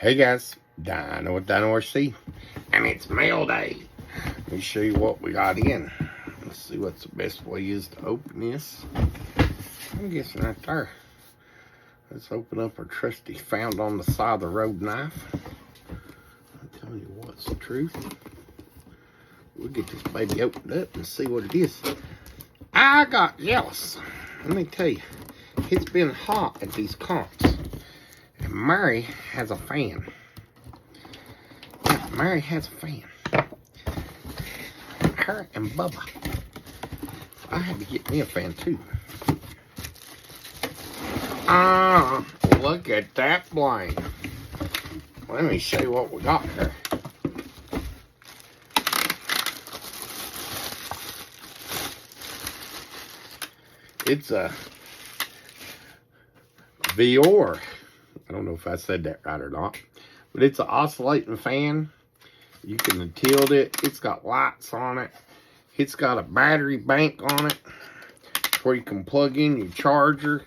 Hey guys, Dino with DinoRC, and it's mail day. Let me show you what we got in. Let's see what's the best way is to open this. I'm guessing right there. Let's open up our trusty found on the side of the road knife. I'm telling you what's the truth. We'll get this baby opened up and see what it is. I got jealous. Let me tell you, it's been hot at these comps. And Mary has a fan. Yeah, Mary has a fan. Her and Bubba. I had to get me a fan too. Look at that blind. Let me show you what we got here. It's a Vevor. I don't know if I said that right or not, but it's an oscillating fan. You can tilt it. It's got lights on it. It's got a battery bank on it where you can plug in your charger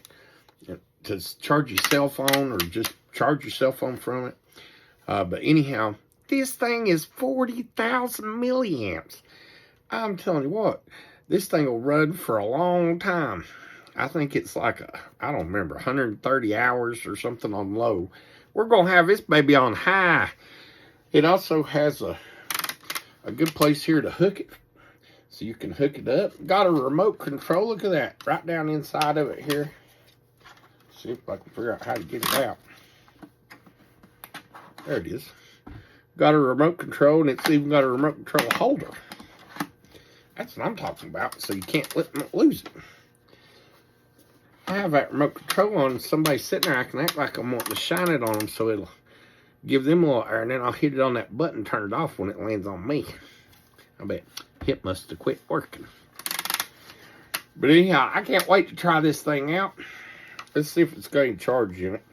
to charge your cell phone or just charge your cell phone from it. But anyhow, this thing is 40,000 milliamps. I'm telling you what, this thing will run for a long time. I think it's like, I don't remember, 130 hours or something on low. We're going to have this baby on high. It also has a good place here to hook it. So you can hook it up. Got a remote control. Look at that. Right down inside of it here. See if I can figure out how to get it out. There it is. Got a remote control, and it's even got a remote control holder. That's what I'm talking about. So you can't lose it. I have that remote control on, somebody sitting there, I can act like I'm wanting to shine it on them so it'll give them a little air, and then I'll hit it on that button, turn it off when it lands on me. I bet it must have quit working. But anyhow, I can't wait to try this thing out. Let's see if it's got any charge in it.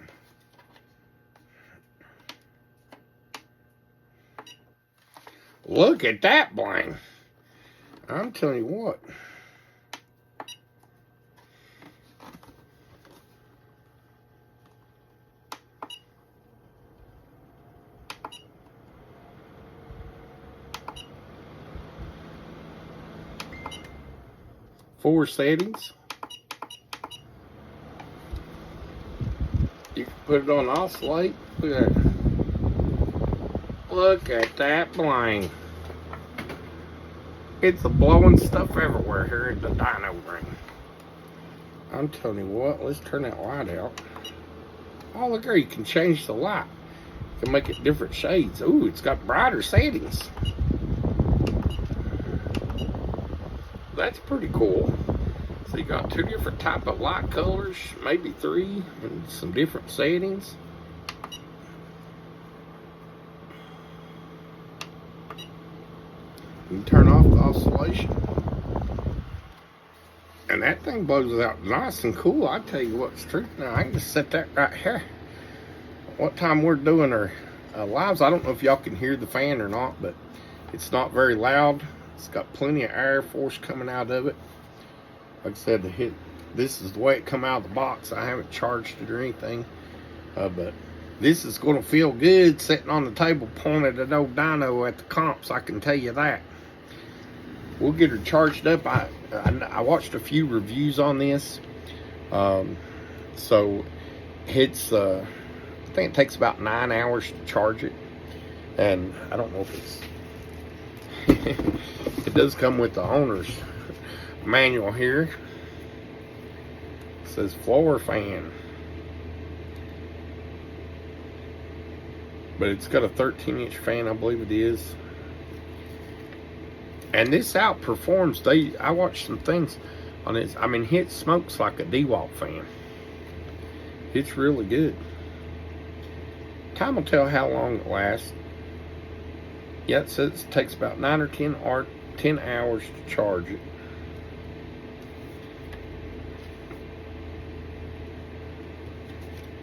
Look at that bling. I'm telling you what. Four settings. You can put it on oscillate. Look at that. Look at that bling. It's blowing stuff everywhere here in the dyno ring. I'm telling you what, let's turn that light out. Oh, look there, you can change the light. You can make it different shades. Ooh, it's got brighter settings. That's pretty cool. So you got two different type of light colors, maybe three, and some different settings. You can turn off the oscillation. And that thing blows out nice and cool. I tell you what's true. Now I can just set that right here. What time we're doing our lives, I don't know if y'all can hear the fan or not, but it's not very loud. It's got plenty of air force coming out of it. Like I said, this is the way it come out of the box. I haven't charged it or anything. But this is going to feel good sitting on the table pointed at old Dino at the comps, I can tell you that. We'll get her charged up. I watched a few reviews on this. So it's, I think it takes about 9 hours to charge it. And I don't know if it's, it does come with the owner's manual here. It says floor fan. But it's got a 13-inch fan, I believe it is. And this outperforms, I watched some things on this. I mean, it smokes like a DeWalt fan. It's really good. Time will tell how long it lasts. Yeah, it says it takes about 9 or 10 hours to charge it.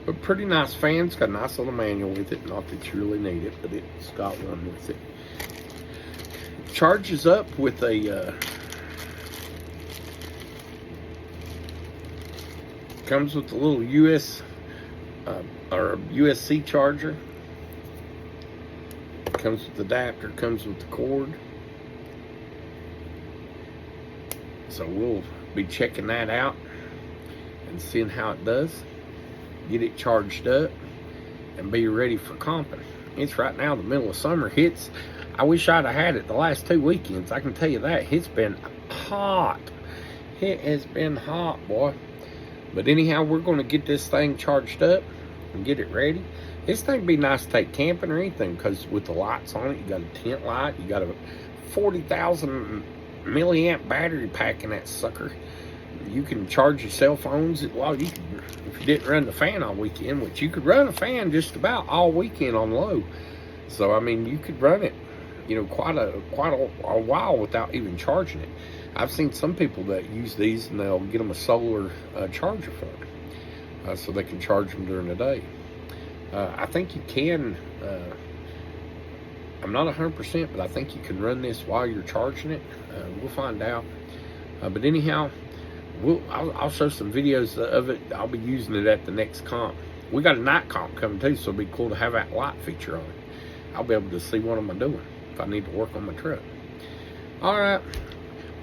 But pretty nice fan. It's got a nice little manual with it. Not that you really need it, but it's got one with it. Charges up with a comes with a little or a USB charger. Comes with the adapter, comes with the cord. So we'll be checking that out and seeing how it does. Get it charged up and be ready for comping. It's right now the middle of summer. I wish I'd have had it the last 2 weekends. I can tell you that. It's been hot. It has been hot, boy. But anyhow, we're going to get this thing charged up and get it ready. This thing would be nice to take camping or anything, because with the lights on it, you got a tent light, you got a 40,000 milliamp battery pack in that sucker. You can charge your cell phones. Well, if you didn't run the fan all weekend, which you could run a fan just about all weekend on low. So I mean, you could run it, you know, quite a while without even charging it. I've seen some people that use these and they'll get them a solar charger for them, so they can charge them during the day. I think you can. I'm not 100%, but I think you can run this while you're charging it. We'll find out. But anyhow, I'll show some videos of it. I'll be using it at the next comp. We got a night comp coming too, so it'll be cool to have that light feature on it. I'll be able to see what I'm doing if I need to work on my truck. All right.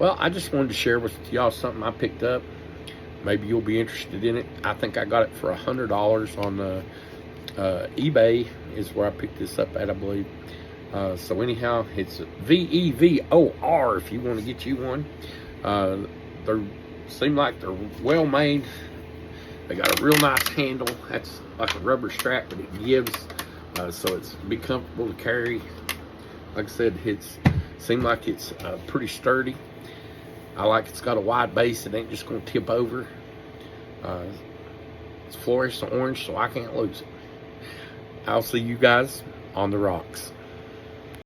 Well, I just wanted to share with y'all something I picked up. Maybe you'll be interested in it. I think I got it for $100 on eBay is where I picked this up at, I believe. So anyhow, it's VEVOR if you want to get you one. They seem like they're well made. They got a real nice handle. That's like a rubber strap, but it gives, so it's be comfortable to carry. Like I said, seems like it's pretty sturdy. I like it's got a wide base. It ain't just going to tip over. It's fluorescent orange, so I can't lose it. I'll see you guys on the rocks.